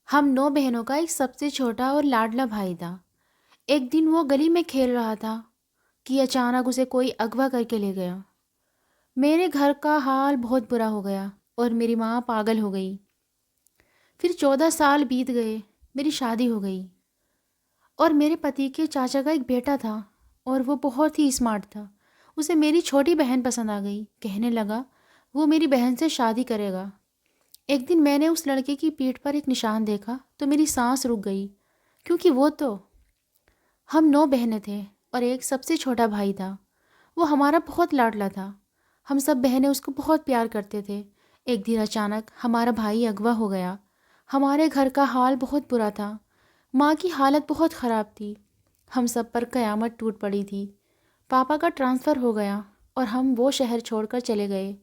हम 9 बहनों का एक सबसे छोटा और लाडला भाई था। एक दिन वो गली में खेल रहा था कि अचानक उसे कोई अगवा करके ले गया। मेरे घर का हाल बहुत बुरा हो गया और मेरी माँ पागल हो गई। फिर 14 साल बीत गए, मेरी शादी हो गई और मेरे पति के चाचा का एक बेटा था और वो बहुत ही स्मार्ट था। उसे मेरी छोटी बहन पसंद आ गई। कहने लगा वो मेरी बहन से शादी करेगा। एक दिन मैंने उस लड़के की पीठ पर एक निशान देखा तो मेरी सांस रुक गई, क्योंकि वो तो हम 9 बहनें थे और एक सबसे छोटा भाई था। वो हमारा बहुत लाडला था। हम सब बहनें उसको बहुत प्यार करते थे। एक दिन अचानक हमारा भाई अगवा हो गया। हमारे घर का हाल बहुत बुरा था। माँ की हालत बहुत ख़राब थी। हम सब पर क़यामत टूट पड़ी थी। पापा का ट्रांसफ़र हो गया और हम वो शहर छोड़कर चले गए।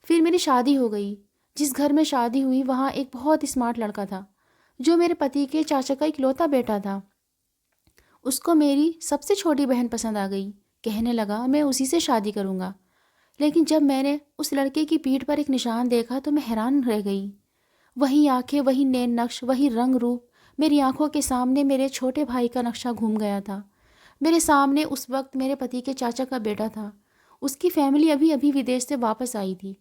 फिर मेरी शादी हो गई। जिस घर में शादी हुई वहाँ एक बहुत स्मार्ट लड़का था, जो मेरे पति के चाचा का इकलौता बेटा था। उसको मेरी सबसे छोटी बहन पसंद आ गई। कहने लगा मैं उसी से शादी करूँगा। लेकिन जब मैंने उस लड़के की पीठ पर एक निशान देखा तो मैं हैरान रह गई। वही आंखें, वही नैन नक्श, वही रंग रूप। मेरी आंखों के सामने मेरे छोटे भाई का नक्शा घूम गया था। मेरे सामने उस वक्त मेरे पति के चाचा का बेटा था। उसकी फैमिली अभी अभी विदेश से वापस आई थी।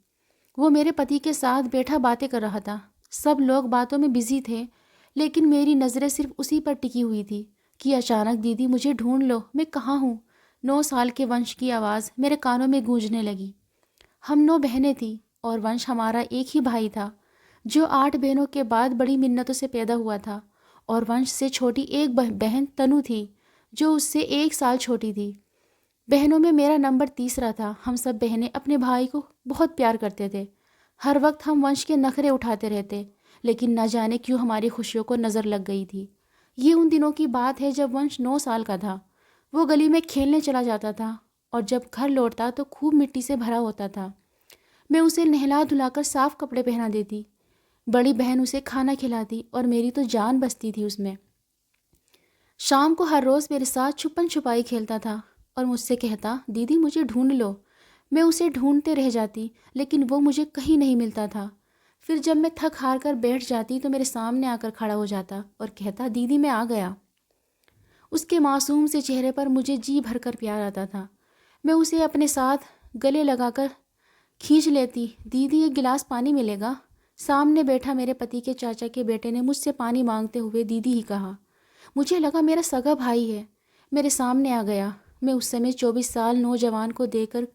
वो मेरे पति के साथ बैठा बातें कर रहा था। सब लोग बातों में बिजी थे, लेकिन मेरी नज़रें सिर्फ उसी पर टिकी हुई थी कि अचानक दीदी मुझे ढूंढ लो, मैं कहाँ हूँ। 9 साल के वंश की आवाज़ मेरे कानों में गूंजने लगी। हम 9 बहनें थीं और वंश हमारा एक ही भाई था, जो 8 बहनों के बाद बड़ी मिन्नतों से पैदा हुआ था। और वंश से छोटी एक बहन तनु थी, जो उससे 1 साल छोटी थी। बहनों में मेरा नंबर तीसरा था। हम सब बहनें अपने भाई को बहुत प्यार करते थे। हर वक्त हम वंश के नखरे उठाते रहते, लेकिन न जाने क्यों हमारी खुशियों को नज़र लग गई थी। ये उन दिनों की बात है जब वंश 9 साल का था। वो गली में खेलने चला जाता था और जब घर लौटता तो खूब मिट्टी से भरा होता था। मैं उसे नहला धुलाकर साफ कपड़े पहना देती। बड़ी बहन उसे खाना खिलाती और मेरी तो जान बसती थी उसमें। शाम को हर रोज़ मेरे साथ छुपन छुपाई खेलता था और मुझसे कहता दीदी मुझे ढूंढ लो। मैं उसे ढूंढते रह जाती, लेकिन वो मुझे कहीं नहीं मिलता था। फिर जब मैं थक हार कर बैठ जाती तो मेरे सामने आकर खड़ा हो जाता और कहता दीदी मैं आ गया। उसके मासूम से चेहरे पर मुझे जी भरकर प्यार आता था। मैं उसे अपने साथ गले लगाकर खींच लेती। दीदी एक गिलास पानी मिलेगा। सामने बैठा मेरे पति के चाचा के बेटे ने मुझसे पानी मांगते हुए दीदी ही कहा। मुझे लगा मेरा सगा भाई है, मेरे सामने आ गया। मैं उस समय 24 साल नौजवान को देखकर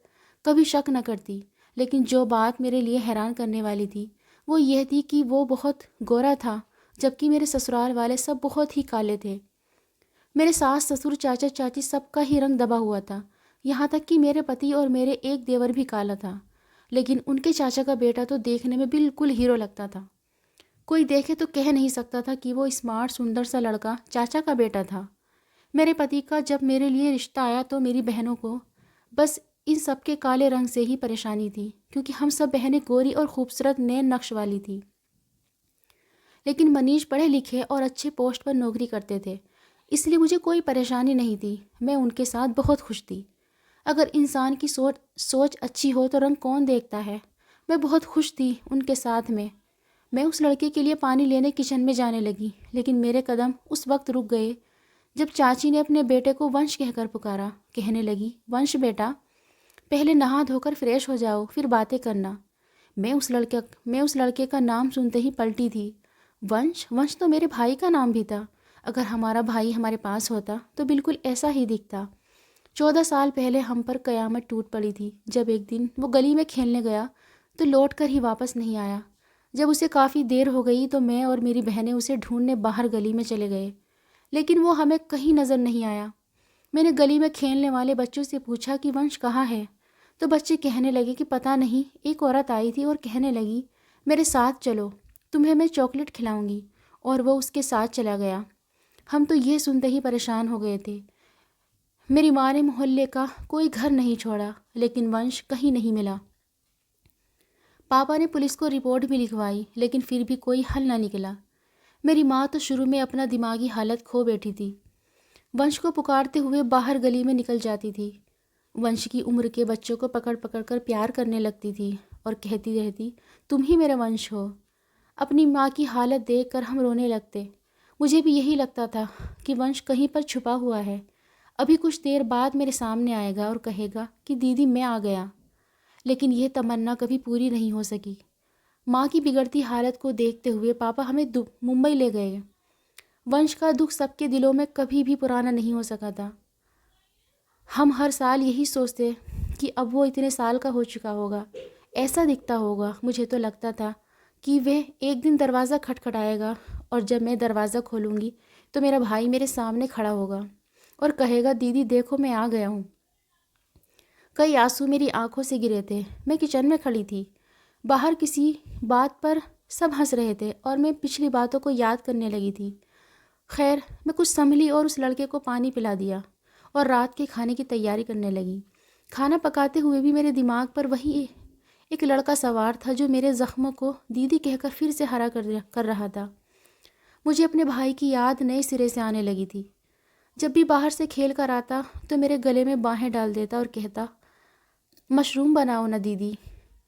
कभी शक न करती, लेकिन जो बात मेरे लिए हैरान करने वाली थी वो यह थी कि वो बहुत गोरा था, जबकि मेरे ससुराल वाले सब बहुत ही काले थे। मेरे सास ससुर चाचा चाची सबका ही रंग दबा हुआ था, यहाँ तक कि मेरे पति और मेरे एक देवर भी काला था। लेकिन उनके चाचा का बेटा तो देखने में बिल्कुल हीरो लगता था। कोई देखे तो कह नहीं सकता था कि वो स्मार्ट सुंदर सा लड़का चाचा का बेटा था। मेरे पति का जब मेरे लिए रिश्ता आया तो मेरी बहनों को बस इन सब के काले रंग से ही परेशानी थी, क्योंकि हम सब बहनें गोरी और खूबसूरत नैन नक्श वाली थी। लेकिन मनीष पढ़े लिखे और अच्छे पोस्ट पर नौकरी करते थे, इसलिए मुझे कोई परेशानी नहीं थी। मैं उनके साथ बहुत खुश थी। अगर इंसान की सोच सोच अच्छी हो तो रंग कौन देखता है। मैं बहुत खुश थी उनके साथ में। मैं उस लड़के के लिए पानी लेने किचन में जाने लगी, लेकिन मेरे कदम उस वक्त रुक गए जब चाची ने अपने बेटे को वंश कहकर पुकारा। कहने लगी वंश बेटा, पहले नहा धोकर फ्रेश हो जाओ, फिर बातें करना। मैं उस लड़के का नाम सुनते ही पलटी थी। वंश वंश तो मेरे भाई का नाम भी था। अगर हमारा भाई हमारे पास होता तो बिल्कुल ऐसा ही दिखता। 14 साल पहले हम पर कयामत टूट पड़ी थी जब एक दिन वो गली में खेलने गया तो लौट कर ही वापस नहीं आया। जब उसे काफ़ी देर हो गई तो मैं और मेरी बहनें उसे ढूंढने बाहर गली में चले गए, लेकिन वो हमें कहीं नज़र नहीं आया। मैंने गली में खेलने वाले बच्चों से पूछा कि वंश कहाँ है, तो बच्चे कहने लगे कि पता नहीं। एक औरत आई थी और कहने लगी मेरे साथ चलो, तुम्हें मैं चॉकलेट खिलाऊंगी, और वो उसके साथ चला गया। हम तो ये सुनते ही परेशान हो गए थे। मेरी माँ ने मोहल्ले का कोई घर नहीं छोड़ा, लेकिन वंश कहीं नहीं मिला। पापा ने पुलिस को रिपोर्ट भी लिखवाई, लेकिन फिर भी कोई हल ना निकला। मेरी माँ तो शुरू में अपना दिमागी हालत खो बैठी थी। वंश को पुकारते हुए बाहर गली में निकल जाती थी। वंश की उम्र के बच्चों को पकड़ पकड़ कर प्यार करने लगती थी और कहती रहती तुम ही मेरा वंश हो। अपनी माँ की हालत देखकर हम रोने लगते। मुझे भी यही लगता था कि वंश कहीं पर छुपा हुआ है, अभी कुछ देर बाद मेरे सामने आएगा और कहेगा कि दीदी मैं आ गया। लेकिन यह तमन्ना कभी पूरी नहीं हो सकी। माँ की बिगड़ती हालत को देखते हुए पापा हमें मुंबई ले गए। वंश का दुख सबके दिलों में कभी भी पुराना नहीं हो सका था। हम हर साल यही सोचते कि अब वो इतने साल का हो चुका होगा, ऐसा दिखता होगा। मुझे तो लगता था कि वह एक दिन दरवाज़ा खटखटाएगा और जब मैं दरवाज़ा खोलूँगी तो मेरा भाई मेरे सामने खड़ा होगा और कहेगा दीदी देखो मैं आ गया हूँ। कई आंसू मेरी आंखों से गिरे थे। मैं किचन में खड़ी थी, बाहर किसी बात पर सब हंस रहे थे और मैं पिछली बातों को याद करने लगी थी। खैर मैं कुछ संभली और उस लड़के को पानी पिला दिया और रात के खाने की तैयारी करने लगी। खाना पकाते हुए भी मेरे दिमाग पर वही एक लड़का सवार था जो मेरे ज़ख्मों को दीदी कहकर फिर से हरा कर रहा था। मुझे अपने भाई की याद नए सिरे से आने लगी थी। जब भी बाहर से खेल कर आता तो मेरे गले में बाहें डाल देता और कहता मशरूम बनाओ ना दीदी,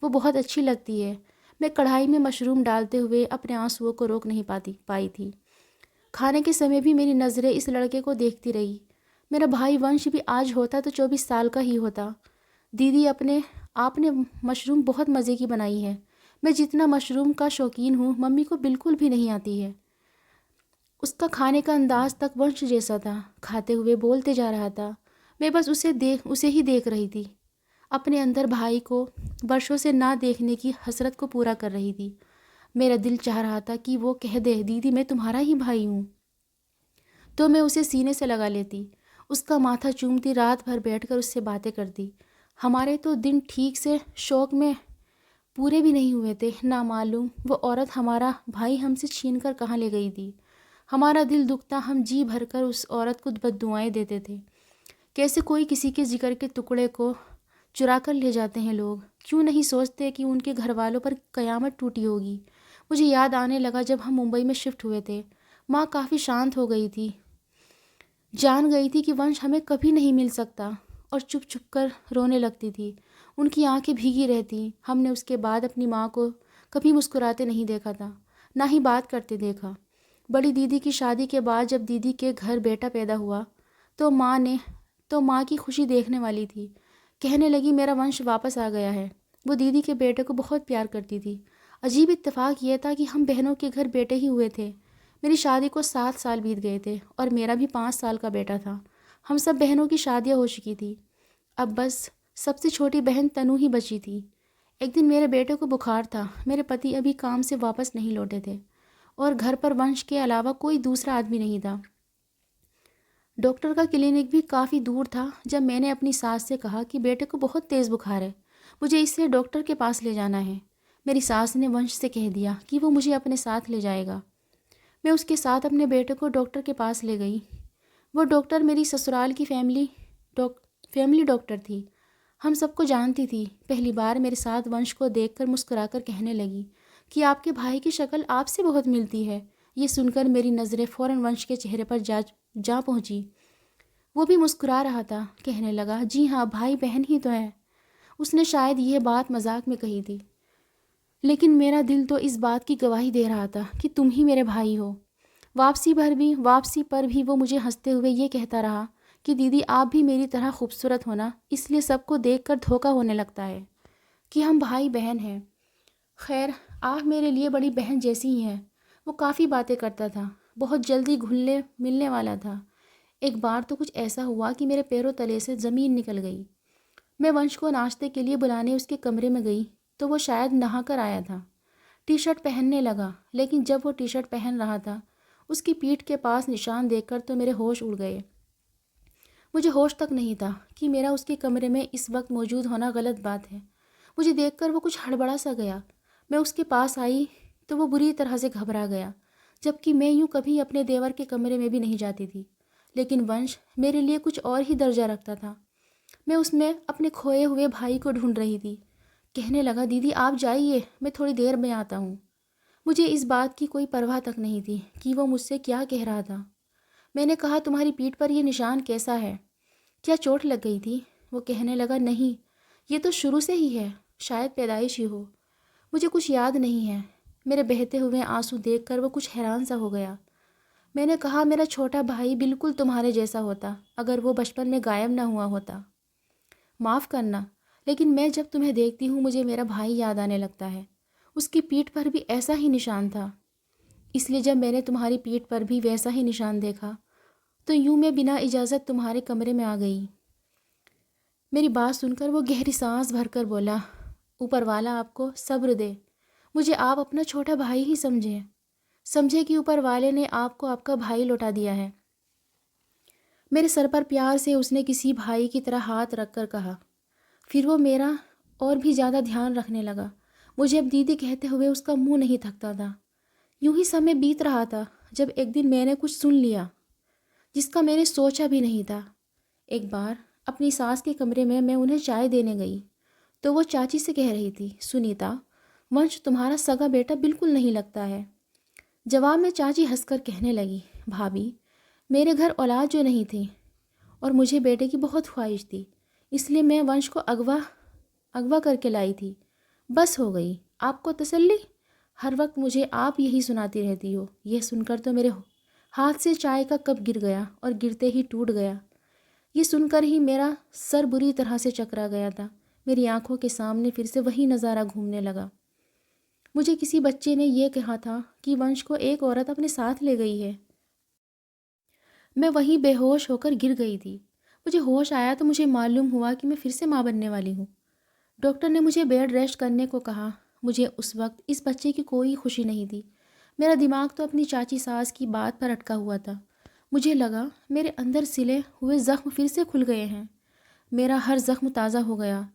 वो बहुत अच्छी लगती है। मैं कढ़ाई में मशरूम डालते हुए अपने आंसुओं को रोक नहीं पाई थी। खाने के समय भी मेरी नज़रें इस लड़के को देखती रही। मेरा भाई वंश भी आज होता तो 24 साल का ही होता। दीदी आपने मशरूम बहुत मज़े की बनाई है। मैं जितना मशरूम का शौकीन हूँ मम्मी को बिल्कुल भी नहीं आती है। उसका खाने का अंदाज तक वंश जैसा था। खाते हुए बोलते जा रहा था। मैं बस उसे ही देख रही थी। अपने अंदर भाई को वर्षों से ना देखने की हसरत को पूरा कर रही थी। मेरा दिल चाह रहा था कि वो कह दे दीदी मैं तुम्हारा ही भाई हूँ, तो मैं उसे सीने से लगा लेती, उसका माथा चूमती, रात भर बैठकर उससे बातें करती। हमारे तो दिन ठीक से शौक में पूरे भी नहीं हुए थे। ना मालूम वो औरत हमारा भाई हमसे छीन कर कहाँ ले गई थी। हमारा दिल दुखता, हम जी भरकर उस औरत को बद्दुआएं देते थे। कैसे कोई किसी के जिगर के टुकड़े को चुरा कर ले जाते हैं लोग। क्यों नहीं सोचते कि उनके घर वालों पर कयामत टूटी होगी। मुझे याद आने लगा जब हम मुंबई में शिफ्ट हुए थे। माँ काफ़ी शांत हो गई थी, जान गई थी कि वंश हमें कभी नहीं मिल सकता और चुप चुप कर रोने लगती थी। उनकी आंखें भीगी रहती। हमने उसके बाद अपनी माँ को कभी मुस्कुराते नहीं देखा था, ना ही बात करते देखा। बड़ी दीदी की शादी के बाद जब दीदी के घर बेटा पैदा हुआ तो माँ की खुशी देखने वाली थी। कहने लगी मेरा वंश वापस आ गया है। वो दीदी के बेटे को बहुत प्यार करती थी। अजीब इत्तेफाक ये था कि हम बहनों के घर बेटे ही हुए थे। मेरी शादी को 7 साल बीत गए थे और मेरा भी 5 साल का बेटा था। हम सब बहनों की शादियाँ हो चुकी थी। अब बस सबसे छोटी बहन तनु ही बची थी। एक दिन मेरे बेटे को बुखार था। मेरे पति अभी काम से वापस नहीं लौटे थे और घर पर वंश के अलावा कोई दूसरा आदमी नहीं था। डॉक्टर का क्लिनिक भी काफ़ी दूर था। जब मैंने अपनी सास से कहा कि बेटे को बहुत तेज़ बुखार है, मुझे इससे डॉक्टर के पास ले जाना है, मेरी सास ने वंश से कह दिया कि वो मुझे अपने साथ ले जाएगा। मैं उसके साथ अपने बेटे को डॉक्टर के पास ले गई। वो डॉक्टर मेरी ससुराल की फैमिली डॉक्टर थी। हम सबको जानती थी। पहली बार मेरे साथ वंश को देखकर मुस्कुराकर कहने लगी कि आपके भाई की शक्ल आपसे बहुत मिलती है। ये सुनकर मेरी नज़रें फ़ौरन वंश के चेहरे पर जा पहुंची। वो भी मुस्कुरा रहा था। कहने लगा जी हाँ, भाई बहन ही तो है। उसने शायद यह बात मजाक में कही थी, लेकिन मेरा दिल तो इस बात की गवाही दे रहा था कि तुम ही मेरे भाई हो। वापसी पर भी वो मुझे हंसते हुए ये कहता रहा कि दीदी आप भी मेरी तरह खूबसूरत होना, इसलिए सबको देखकर धोखा होने लगता है कि हम भाई बहन हैं। खैर आप मेरे लिए बड़ी बहन जैसी ही हैं। वो काफ़ी बातें करता था, बहुत जल्दी घुलने मिलने वाला था। एक बार तो कुछ ऐसा हुआ कि मेरे पैरों तले से ज़मीन निकल गई। मैं वंश को नाश्ते के लिए बुलाने उसके कमरे में गई तो वो शायद नहा कर आया था। टी शर्ट पहनने लगा, लेकिन जब वो टी शर्ट पहन रहा था उसकी पीठ के पास निशान देखकर तो मेरे होश उड़ गए। मुझे होश तक नहीं था कि मेरा उसके कमरे में इस वक्त मौजूद होना गलत बात है। मुझे देखकर वो कुछ हड़बड़ा सा गया। मैं उसके पास आई तो वो बुरी तरह से घबरा गया, जबकि मैं यूँ कभी अपने देवर के कमरे में भी नहीं जाती थी। लेकिन वंश मेरे लिए कुछ और ही दर्जा रखता था। मैं उसमें अपने खोए हुए भाई को ढूंढ रही थी। कहने लगा दीदी आप जाइए, मैं थोड़ी देर में आता हूँ। मुझे इस बात की कोई परवाह तक नहीं थी कि वो मुझसे क्या कह रहा था। मैंने कहा तुम्हारी पीठ पर यह निशान कैसा है, क्या चोट लग गई थी? वो कहने लगा नहीं, ये तो शुरू से ही है, शायद पैदाइश ही हो। मुझे कुछ याद नहीं है। मेरे बहते हुए आंसू देखकर वो कुछ हैरान सा हो गया। मैंने कहा, मेरा छोटा भाई बिल्कुल तुम्हारे जैसा होता अगर वो बचपन में गायब ना हुआ होता। माफ़ करना, लेकिन मैं जब तुम्हें देखती हूँ मुझे मेरा भाई याद आने लगता है। उसकी पीठ पर भी ऐसा ही निशान था। इसलिए जब मैंने तुम्हारी पीठ पर भी वैसा ही निशान देखा तो यूं मैं बिना इजाज़त तुम्हारे कमरे में आ गई। मेरी बात सुनकर वो गहरी सांस भरकर बोला, ऊपर वाला आपको सब्र दे। मुझे आप अपना छोटा भाई ही समझे कि ऊपर वाले ने आपको आपका भाई लौटा दिया है। मेरे सर पर प्यार से उसने किसी भाई की तरह हाथ रखकर कहा। फिर वो मेरा और भी ज़्यादा ध्यान रखने लगा। मुझे अब दीदी कहते हुए उसका मुंह नहीं थकता था। यूं ही समय बीत रहा था जब एक दिन मैंने कुछ सुन लिया जिसका मैंने सोचा भी नहीं था। एक बार अपनी सास के कमरे में मैं उन्हें चाय देने गई तो वो चाची से कह रही थी, सुनीता, वंश तुम्हारा सगा बेटा बिल्कुल नहीं लगता है। जवाब में चाची हंसकर कहने लगी, भाभी, मेरे घर औलाद जो नहीं थी और मुझे बेटे की बहुत ख्वाहिश थी, इसलिए मैं वंश को अगवा करके लाई थी। बस हो गई, आपको तसल्ली। हर वक्त मुझे आप यही सुनाती रहती हो। यह सुनकर तो मेरे हाथ से चाय का कप गिर गया और गिरते ही टूट गया। ये सुनकर ही मेरा सर बुरी तरह से चकरा गया था। मेरी आंखों के सामने फिर से वही नज़ारा घूमने लगा। मुझे किसी बच्चे ने यह कहा था कि वंश को एक औरत अपने साथ ले गई है। मैं वहीं बेहोश होकर गिर गई थी। मुझे होश आया तो मुझे मालूम हुआ कि मैं फिर से माँ बनने वाली हूँ। डॉक्टर ने मुझे बेड रेस्ट करने को कहा। मुझे उस वक्त इस बच्चे की कोई खुशी नहीं थी। मेरा दिमाग तो अपनी चाची सास की बात पर अटका हुआ था। मुझे लगा मेरे अंदर सिले हुए ज़ख्म फिर से खुल गए हैं। मेरा हर ज़ख्म ताज़ा हो गया।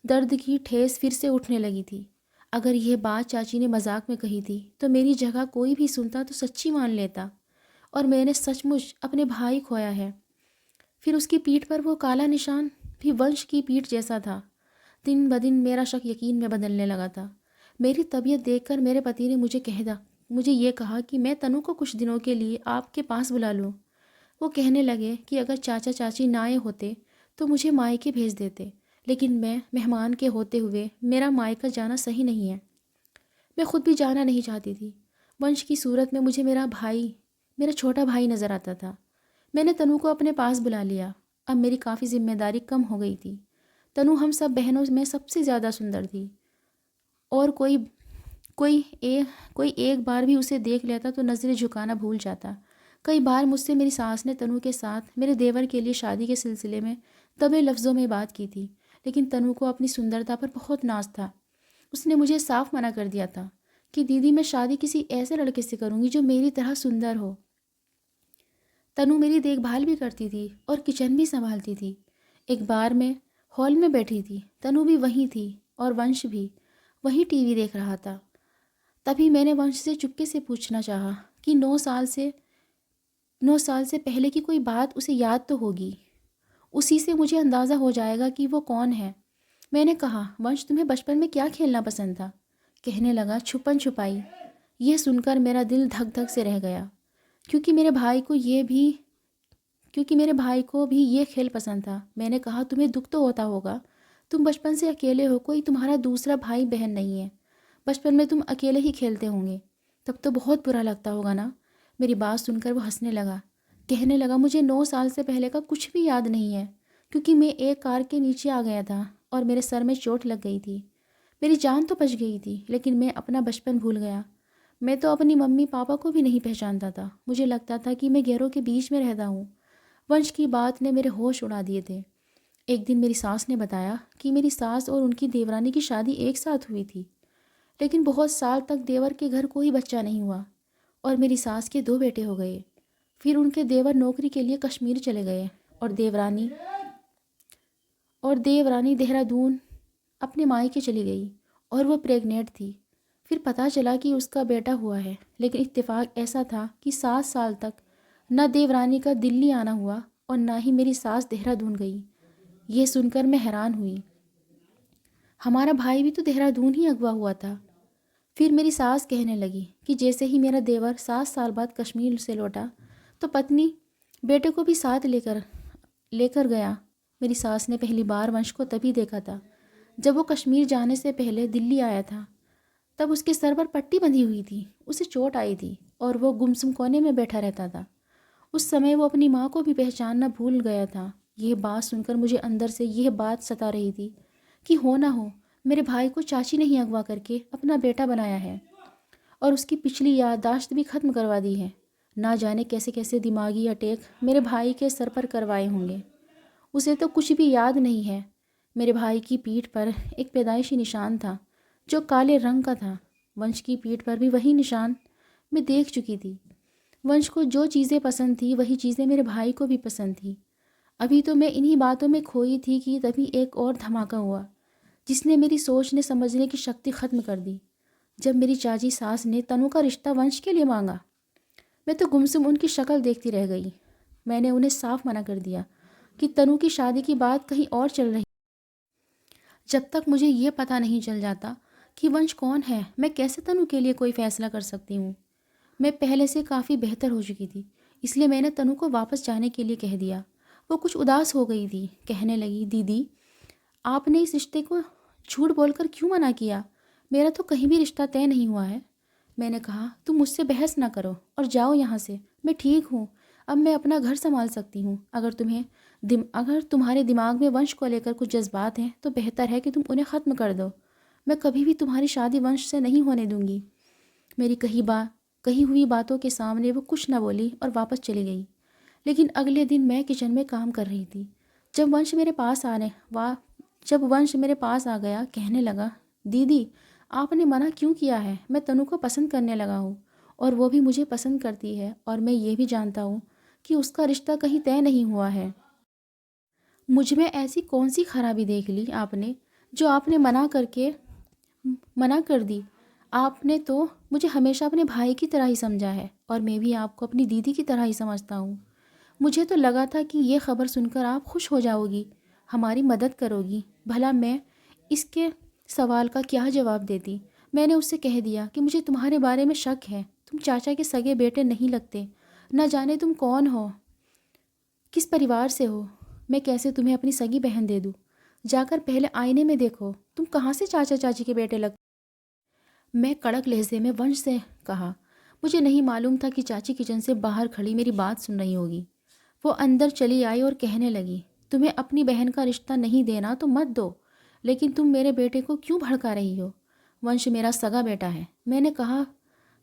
दर्द की ठेस फिर से उठने लगी थी। अगर यह बात चाची ने मजाक में कही थी तो मेरी जगह कोई भी सुनता तो सच्ची मान लेता और मैंने सचमुच अपने भाई खोया है। फिर उसकी पीठ पर वो काला निशान भी वंश की पीठ जैसा था। दिन ब दिन मेरा शक यकीन में बदलने लगा था। मेरी तबीयत देखकर मेरे पति ने मुझे ये कहा कि मैं तनु को कुछ दिनों के लिए आपके पास बुला लूँ। वो कहने लगे कि अगर चाचा चाची ना आए होते तो मुझे मायके भेज देते, लेकिन मैं मेहमान के होते हुए मेरा मायका जाना सही नहीं है। मैं खुद भी जाना नहीं चाहती थी। वंश की सूरत में मुझे मेरा छोटा भाई नज़र आता था। मैंने तनु को अपने पास बुला लिया। अब मेरी काफ़ी जिम्मेदारी कम हो गई थी। तनु हम सब बहनों में सबसे ज़्यादा सुंदर थी और कोई कोई एक बार भी उसे देख लेता तो नज़रें झुकाना भूल जाता। कई बार मुझसे मेरी सास ने तनु के साथ मेरे देवर के लिए शादी के सिलसिले में दबे लफ्ज़ों में बात की थी, लेकिन तनु को अपनी सुंदरता पर बहुत नाज था। उसने मुझे साफ मना कर दिया था कि दीदी, मैं शादी किसी ऐसे लड़के से करूँगी जो मेरी तरह सुंदर हो। तनु मेरी देखभाल भी करती थी और किचन भी संभालती थी। एक बार मैं हॉल में बैठी थी, तनु भी वहीं थी और वंश भी वहीं टीवी देख रहा था। तभी मैंने वंश से चुपके से पूछना चाहा कि 9 साल से पहले की कोई बात उसे याद तो होगी। उसी से मुझे अंदाज़ा हो जाएगा कि वो कौन है। मैंने कहा, वंश, तुम्हें बचपन में क्या खेलना पसंद था? कहने लगा, छुपन छुपाई। यह सुनकर मेरा दिल धक धक से रह गया, क्योंकि मेरे भाई को भी ये खेल पसंद था। मैंने कहा, तुम्हें दुख तो होता होगा, तुम बचपन से अकेले हो, कोई तुम्हारा दूसरा भाई बहन नहीं है। बचपन में तुम अकेले ही खेलते होंगे, तब तो बहुत बुरा लगता होगा ना। मेरी बात सुनकर वो हंसने लगा। कहने लगा, मुझे 9 साल से पहले का कुछ भी याद नहीं है, क्योंकि मैं एक कार के नीचे आ गया था और मेरे सर में चोट लग गई थी। मेरी जान तो बच गई थी, लेकिन मैं अपना बचपन भूल गया। मैं तो अपनी मम्मी पापा को भी नहीं पहचानता था। मुझे लगता था कि मैं गैरों के बीच में रहता हूँ। वंश की बात ने मेरे होश उड़ा दिए थे। एक दिन मेरी सास ने बताया कि मेरी सास और उनकी देवरानी की शादी एक साथ हुई थी, लेकिन बहुत साल तक देवर के घर कोई बच्चा नहीं हुआ और मेरी सास के 2 बेटे हो गए। फिर उनके देवर नौकरी के लिए कश्मीर चले गए और देवरानी देहरादून अपने मायके चली गई और वो प्रेग्नेंट थी। फिर पता चला कि उसका बेटा हुआ है, लेकिन इत्तेफाक ऐसा था कि 7 साल तक न देवरानी का दिल्ली आना हुआ और ना ही मेरी सास देहरादून गई। ये सुनकर मैं हैरान हुई। हमारा भाई भी तो देहरादून ही अगवा हुआ था। फिर मेरी सास कहने लगी कि जैसे ही मेरा देवर 7 साल बाद कश्मीर से लौटा तो पत्नी बेटे को भी साथ लेकर गया। मेरी सास ने पहली बार वंश को तभी देखा था जब वो कश्मीर जाने से पहले दिल्ली आया था। तब उसके सर पर पट्टी बंधी हुई थी, उसे चोट आई थी और वो गुमसुम कोने में बैठा रहता था। उस समय वो अपनी माँ को भी पहचानना भूल गया था। यह बात सुनकर मुझे अंदर से यह बात सता रही थी कि हो ना हो मेरे भाई को चाची ने ही अगवा करके अपना बेटा बनाया है और उसकी पिछली याददाश्त भी ख़त्म करवा दी है। ना जाने कैसे कैसे दिमागी अटैक मेरे भाई के सर पर करवाए होंगे। उसे तो कुछ भी याद नहीं है। मेरे भाई की पीठ पर एक पैदाइशी निशान था जो काले रंग का था। वंश की पीठ पर भी वही निशान मैं देख चुकी थी। वंश को जो चीज़ें पसंद थी वही चीज़ें मेरे भाई को भी पसंद थी। अभी तो मैं इन्हीं बातों में खोई थी कि तभी एक और धमाका हुआ जिसने मेरी सोचने समझने की शक्ति ख़त्म कर दी। जब मेरी चाची सास ने तनु का रिश्ता वंश के लिए मांगा, मैं तो गुमसुम उनकी शक्ल देखती रह गई। मैंने उन्हें साफ मना कर दिया कि तनु की शादी की बात कहीं और चल रही। जब तक मुझे ये पता नहीं चल जाता कि वंश कौन है, मैं कैसे तनु के लिए कोई फ़ैसला कर सकती हूँ। मैं पहले से काफ़ी बेहतर हो चुकी थी, इसलिए मैंने तनु को वापस जाने के लिए कह दिया। वो कुछ उदास हो गई थी। कहने लगी, दीदी आपने इस रिश्ते को झूठ बोलकर क्यों मना किया? मेरा तो कहीं भी रिश्ता तय नहीं हुआ है। मैंने कहा, तुम मुझसे बहस ना करो और जाओ यहाँ से। मैं ठीक हूँ, अब मैं अपना घर संभाल सकती हूँ। अगर तुम्हारे दिमाग में वंश को लेकर कुछ जज्बात हैं तो बेहतर है कि तुम उन्हें ख़त्म कर दो। मैं कभी भी तुम्हारी शादी वंश से नहीं होने दूँगी। मेरी कही हुई बातों के सामने वो कुछ न बोली और वापस चली गई। लेकिन अगले दिन मैं किचन में काम कर रही थी। जब वंश मेरे पास आ गया, कहने लगा, दीदी आपने मना क्यों किया है? मैं तनु को पसंद करने लगा हूँ और वो भी मुझे पसंद करती है और मैं ये भी जानता हूँ कि उसका रिश्ता कहीं तय नहीं हुआ है। मुझ में ऐसी कौन सी खराबी देख ली आपने जो आपने मना कर दी? आपने तो मुझे हमेशा अपने भाई की तरह ही समझा है और मैं भी आपको अपनी दीदी की तरह ही समझता हूँ। मुझे तो लगा था कि ये खबर सुनकर आप खुश हो जाओगी, हमारी मदद करोगी। भला मैं इसके सवाल का क्या जवाब देती? मैंने उससे कह दिया कि मुझे तुम्हारे बारे में शक है। तुम चाचा के सगे बेटे नहीं लगते। न जाने तुम कौन हो, किस परिवार से हो। मैं कैसे तुम्हें अपनी सगी बहन दे दूँ? जाकर पहले आईने में देखो, तुम कहाँ से चाचा चाची के बेटे लग। मैं कड़क लहजे में वंश से कहा। मुझे नहीं मालूम था कि चाची किचन से बाहर खड़ी मेरी बात सुन रही होगी। वो अंदर चली आई और कहने लगी, तुम्हें अपनी बहन का रिश्ता नहीं देना तो मत दो, लेकिन तुम मेरे बेटे को क्यों भड़का रही हो? वंश मेरा सगा बेटा है। मैंने कहा,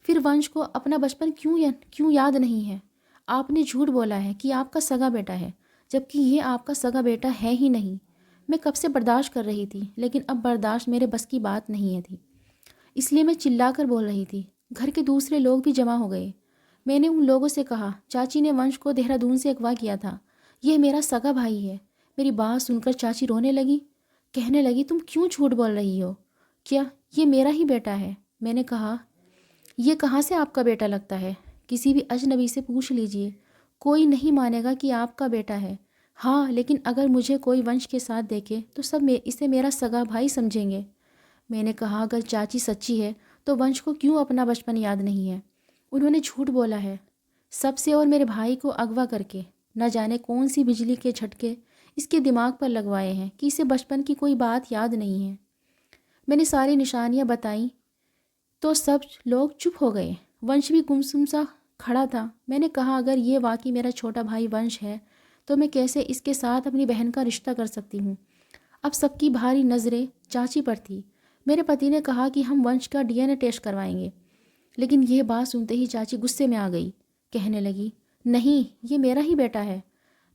फिर वंश को अपना बचपन क्यों याद नहीं है? आपने झूठ बोला है कि आपका सगा बेटा है, जबकि ये आपका सगा बेटा है ही नहीं। मैं कब से बर्दाश्त कर रही थी, लेकिन अब बर्दाश्त मेरे बस की बात नहीं है थी, इसलिए मैं चिल्लाकर बोल रही थी। घर के दूसरे लोग भी जमा हो गए। मैंने उन लोगों से कहा, चाची ने वंश को देहरादून से अगवा किया था। यह मेरा सगा भाई है। मेरी बात सुनकर चाची रोने लगी। कहने लगी, तुम क्यों झूठ बोल रही हो? क्या ये मेरा ही बेटा है? मैंने कहा, ये कहाँ से आपका बेटा लगता है? किसी भी अजनबी से पूछ लीजिए, कोई नहीं मानेगा कि आपका बेटा है। हाँ, लेकिन अगर मुझे कोई वंश के साथ देखे तो सब इसे मेरा सगा भाई समझेंगे। मैंने कहा, अगर चाची सच्ची है तो वंश को क्यों अपना बचपन याद नहीं है? उन्होंने झूठ बोला है सबसे और मेरे भाई को अगवा करके। न जाने कौन सी बिजली के झटके इसके दिमाग पर लगवाए हैं कि इसे बचपन की कोई बात याद नहीं है। मैंने सारी निशानियां बताई तो सब लोग चुप हो गए। वंश भी गुमसुम सा खड़ा था। मैंने कहा, अगर ये वाकई मेरा छोटा भाई वंश है तो मैं कैसे इसके साथ अपनी बहन का रिश्ता कर सकती हूँ? अब सबकी भारी नज़रें चाची पर थी। मेरे पति ने कहा कि हम वंश का डीएनए टेस्ट करवाएंगे, लेकिन यह बात सुनते ही चाची गुस्से में आ गई। कहने लगी, नहीं, ये मेरा ही बेटा है।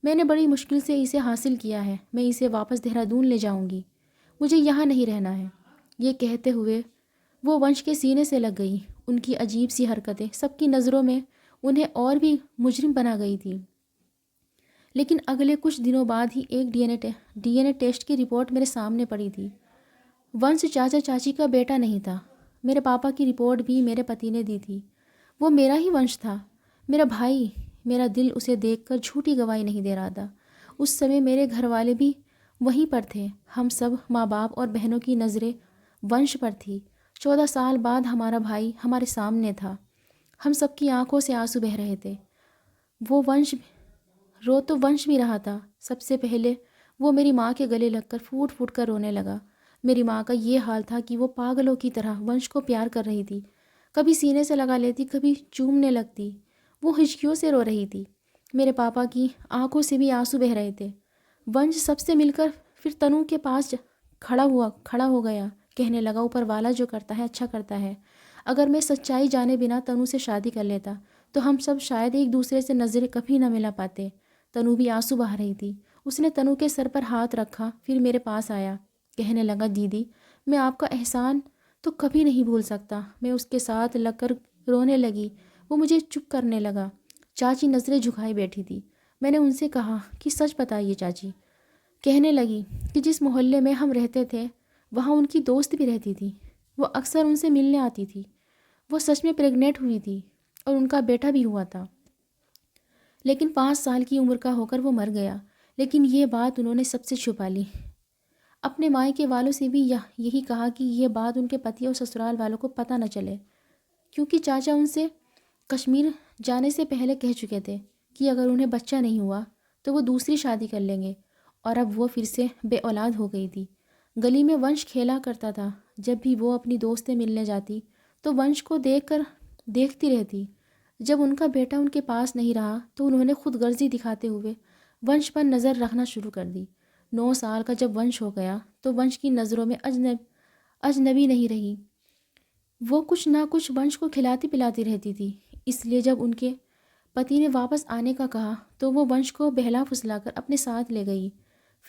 मैंने बड़ी मुश्किल से इसे हासिल किया है। मैं इसे वापस देहरादून ले जाऊंगी। मुझे यहाँ नहीं रहना है। ये कहते हुए वो वंश के सीने से लग गई। उनकी अजीब सी हरकतें सबकी नज़रों में उन्हें और भी मुजरिम बना गई थी। लेकिन अगले कुछ दिनों बाद ही एक डीएनए टेस्ट की रिपोर्ट मेरे सामने पड़ी थी। वंश चाचा चाची का बेटा नहीं था। मेरे पापा की रिपोर्ट भी मेरे पति ने दी थी। वो मेरा ही वंश था, मेरा भाई। मेरा दिल उसे देखकर झूठी गवाही नहीं दे रहा था। उस समय मेरे घर वाले भी वहीं पर थे। हम सब माँ बाप और बहनों की नज़रें वंश पर थी। 14 साल बाद हमारा भाई हमारे सामने था। हम सबकी आंखों से आंसू बह रहे थे। वो वंश भी रहा था। सबसे पहले वो मेरी माँ के गले लगकर फूट फूट कर रोने लगा। मेरी माँ का ये हाल था कि वो पागलों की तरह वंश को प्यार कर रही थी। कभी सीने से लगा लेती, कभी चूमने लगती। वो हिचकियों से रो रही थी। मेरे पापा की आंखों से भी आंसू बह रहे थे। वंश सबसे मिलकर फिर तनु के पास खड़ा हो गया। कहने लगा, ऊपर वाला जो करता है अच्छा करता है। अगर मैं सच्चाई जाने बिना तनु से शादी कर लेता तो हम सब शायद एक दूसरे से नज़रें कभी ना मिला पाते। तनु भी आंसू बहा रही थी। उसने तनु के सर पर हाथ रखा, फिर मेरे पास आया। कहने लगा, दीदी मैं आपका एहसान तो कभी नहीं भूल सकता। मैं उसके साथ लगकर रोने लगी। वो मुझे चुप करने लगा। चाची नज़रें झुकाए बैठी थी। मैंने उनसे कहा कि सच बताइए चाची। कहने लगी कि जिस मोहल्ले में हम रहते थे वहाँ उनकी दोस्त भी रहती थी। वो अक्सर उनसे मिलने आती थी। वो सच में प्रेग्नेंट हुई थी और उनका बेटा भी हुआ था, लेकिन 5 साल की उम्र का होकर वो मर गया। लेकिन ये बात उन्होंने सबसे छुपा ली। अपने मायके वालों से भी यही कहा कि ये बात उनके पति और ससुराल वालों को पता न चले, क्योंकि चाचा उनसे कश्मीर जाने से पहले कह चुके थे कि अगर उन्हें बच्चा नहीं हुआ तो वो दूसरी शादी कर लेंगे। और अब वो फिर से बेऔलाद हो गई थी। गली में वंश खेला करता था। जब भी वो अपनी दोस्त से मिलने जाती तो वंश को देखती रहती। जब उनका बेटा उनके पास नहीं रहा तो उन्होंने खुदगर्जी दिखाते हुए वंश पर नज़र रखना शुरू कर दी। 9 साल का जब वंश हो गया तो वंश की नज़रों में अजनबी नहीं रही। वो कुछ ना कुछ वंश को खिलाती पिलाती रहती थी। इसलिए जब उनके पति ने वापस आने का कहा तो वो वंश को बहला फुसलाकर अपने साथ ले गई।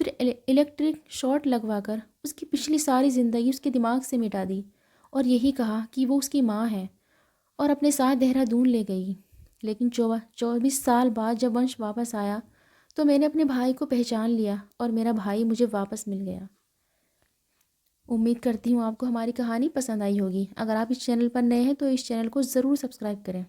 फिर इलेक्ट्रिक शॉर्ट लगवाकर उसकी पिछली सारी ज़िंदगी उसके दिमाग से मिटा दी और यही कहा कि वो उसकी माँ है, और अपने साथ देहरादून ले गई। लेकिन 24 साल बाद जब वंश वापस आया तो मैंने अपने भाई को पहचान लिया और मेरा भाई मुझे वापस मिल गया। उम्मीद करती हूँ आपको हमारी कहानी पसंद आई होगी। अगर आप इस चैनल पर नए हैं तो इस चैनल को ज़रूर सब्सक्राइब करें।